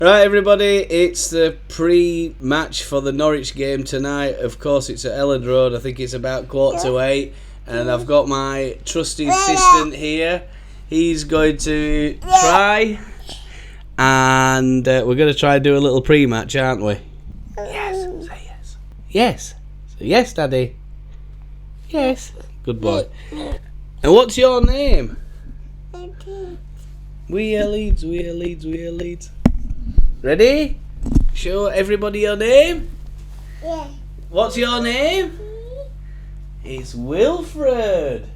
Right, everybody, it's the pre-match for the Norwich game tonight. Of course, it's at Elland Road. I think it's about 7:15, and I've got my trusty assistant here. He's going to try, and we're going to try and do a little pre-match, aren't we? Yes, say yes. Yes. Say yes, Daddy. Yes. Good boy. And what's your name? We are Leeds, we are Leeds, we are Leeds. Ready? Show everybody your name. Yeah. What's your name? It's Wilfred.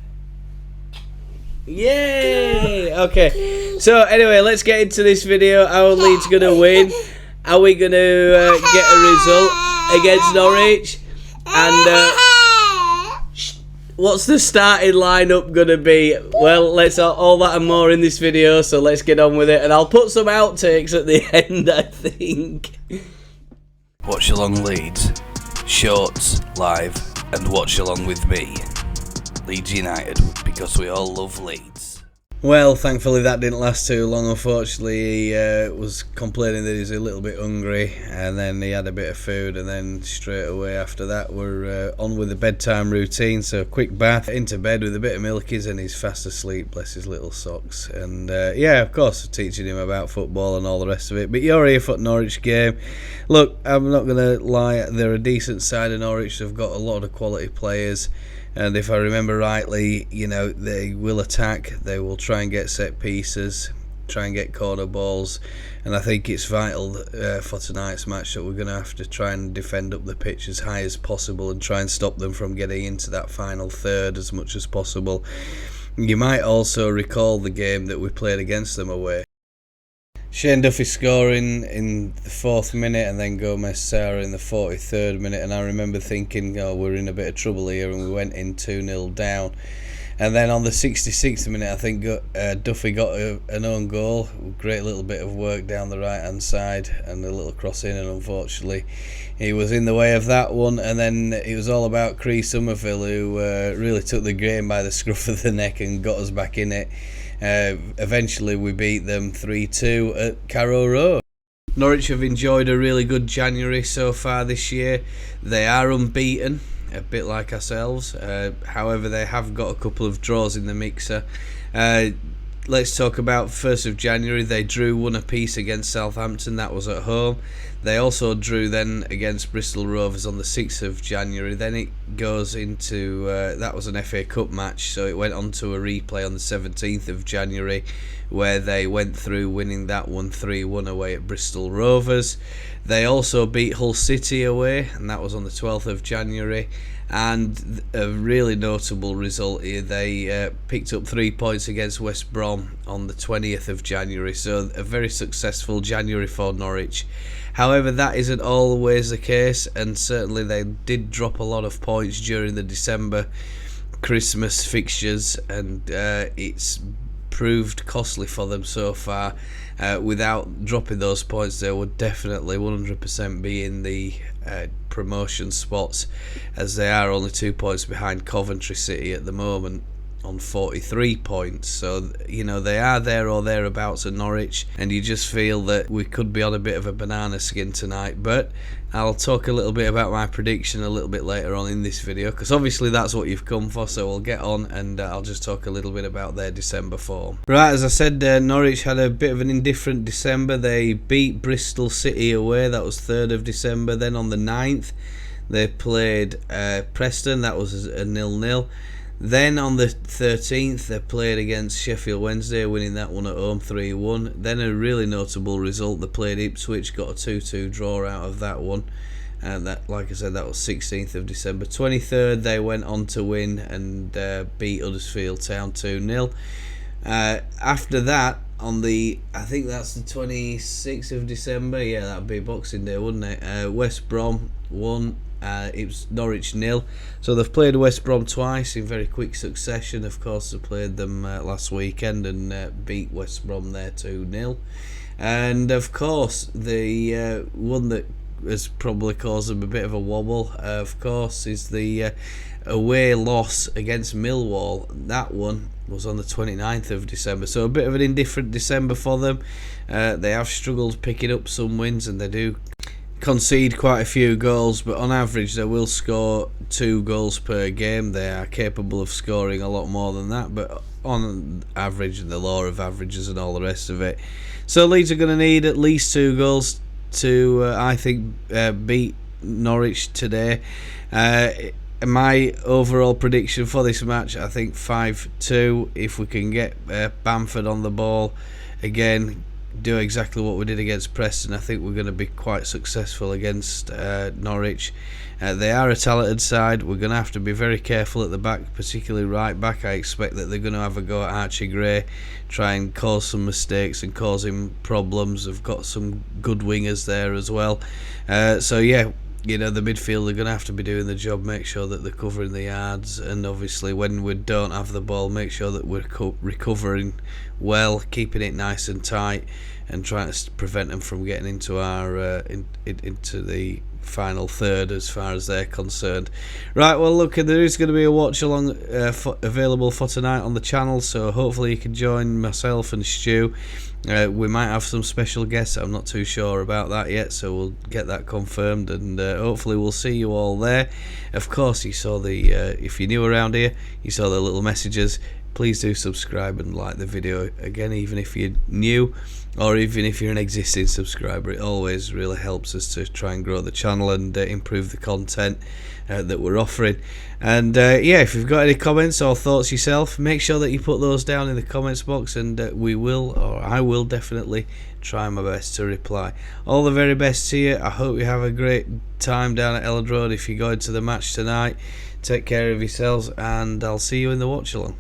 Yay! Okay. So anyway, let's get into this video. How are Leeds gonna win? Are we gonna get a result against Norwich? And what's the starting lineup gonna be? Well, let's all that and more in this video, so let's get on with it. And I'll put some outtakes at the end, I think. Watch along Leeds, shorts, live, and watch along with me, Leeds United, because we all love Leeds. Well, thankfully that didn't last too long. Unfortunately, he was complaining that he's a little bit hungry, and then he had a bit of food, and then straight away after that we're on with the bedtime routine. So quick bath, into bed with a bit of milkies, and he's fast asleep, bless his little socks. And yeah, of course, teaching him about football and all the rest of it. But you're here for the Norwich game. Look, I'm not going to lie, they're a decent side of Norwich. They've got a lot of quality players. And if I remember rightly, you know, they will attack, they will try and get set pieces, try and get corner balls. And I think it's vital for tonight's match that we're going to have to try and defend up the pitch as high as possible and try and stop them from getting into that final third as much as possible. You might also recall the game that we played against them away. Shane Duffy scoring in the 4th minute, and then Gomez Sarah in the 43rd minute, and I remember thinking, oh, we're in a bit of trouble here, and we went in 2-0 down. And then on the 66th minute, I think Duffy got an own goal, great little bit of work down the right hand side and a little cross in, and unfortunately he was in the way of that one. And then it was all about Cree Somerville, who really took the game by the scruff of the neck and got us back in it. Eventually we beat them 3-2 at Carrow Road. Norwich have enjoyed a really good January so far this year. They are unbeaten, a bit like ourselves. However, they have got a couple of draws in the mixer. Let's talk about 1st of January. They drew 1 apiece against Southampton. That was at home. They also drew then against Bristol Rovers on the 6th of January. Then it goes into, that was an FA Cup match, so it went on to a replay on the 17th of January where they went through winning that one 3-1 away at Bristol Rovers. They also beat Hull City away, and that was on the 12th of January. And a really notable result here, they picked up 3 points against West Brom on the 20th of January, so a very successful January for Norwich. However, that isn't always the case, and certainly they did drop a lot of points during the December Christmas fixtures, and it's proved costly for them so far. Without dropping those points, they would definitely 100% be in the promotion spots, as they are only 2 points behind Coventry City at the moment on 43 points. So, you know, they are there or thereabouts at Norwich, and you just feel that we could be on a bit of a banana skin tonight. But I'll talk a little bit about my prediction a little bit later on in this video, because obviously that's what you've come for. So we'll get on, and I'll just talk a little bit about their December form. Right, as I said, Norwich had a bit of an indifferent December. They beat Bristol City away, that was 3rd of December. Then on the 9th they played Preston, that was a 0-0. Then on the 13th they played against Sheffield Wednesday, winning that one at home 3-1. Then a really notable result, they played Ipswich, got a 2-2 draw out of that one, and that, like I said, that was 16th of December. 23rd they went on to win and beat Huddersfield Town 2-0. After that, on the, I think that's the 26th of December, yeah, that'd be Boxing Day, wouldn't it? West Brom won. It was Norwich 0. So they've played West Brom twice in very quick succession. Of course, they played them last weekend and beat West Brom there 2-0. And of course, the one that has probably caused them a bit of a wobble, of course, is the away loss against Millwall. That one was on the 29th of December, so a bit of an indifferent December for them. They have struggled picking up some wins, and they do concede quite a few goals, but on average they will score 2 goals per game. They are capable of scoring a lot more than that, but on average, the law of averages and all the rest of it. So Leeds are going to need at least 2 goals to, I think, beat Norwich today. My overall prediction for this match, I think 5-2. If we can get Bamford on the ball again, do exactly what we did against Preston, I think we're going to be quite successful against Norwich. They are a talented side. We're going to have to be very careful at the back, particularly right back. I expect that they're going to have a go at Archie Gray, try and cause some mistakes and cause him problems. They've got some good wingers there as well. So yeah, you know, the midfield are going to have to be doing the job, make sure that they're covering the yards, and obviously when we don't have the ball, make sure that we're recovering well, keeping it nice and tight, and trying to prevent them from getting into our into the final third as far as they're concerned. Right, well look, there is going to be a watch along available for tonight on the channel, so hopefully you can join myself and Stu. We might have some special guests. I'm not too sure about that yet, so we'll get that confirmed, and hopefully we'll see you all there. Of course, you saw the if you're new around here, you saw the little messages. Please do subscribe and like the video again, even if you're new or even if you're an existing subscriber. It always really helps us to try and grow the channel and improve the content that we're offering. And yeah, if you've got any comments or thoughts yourself, make sure that you put those down in the comments box, and we will, or I will definitely try my best to reply. All the very best to you. I hope you have a great time down at Elland Road if you're going to the match tonight. Take care of yourselves, and I'll see you in the watch along.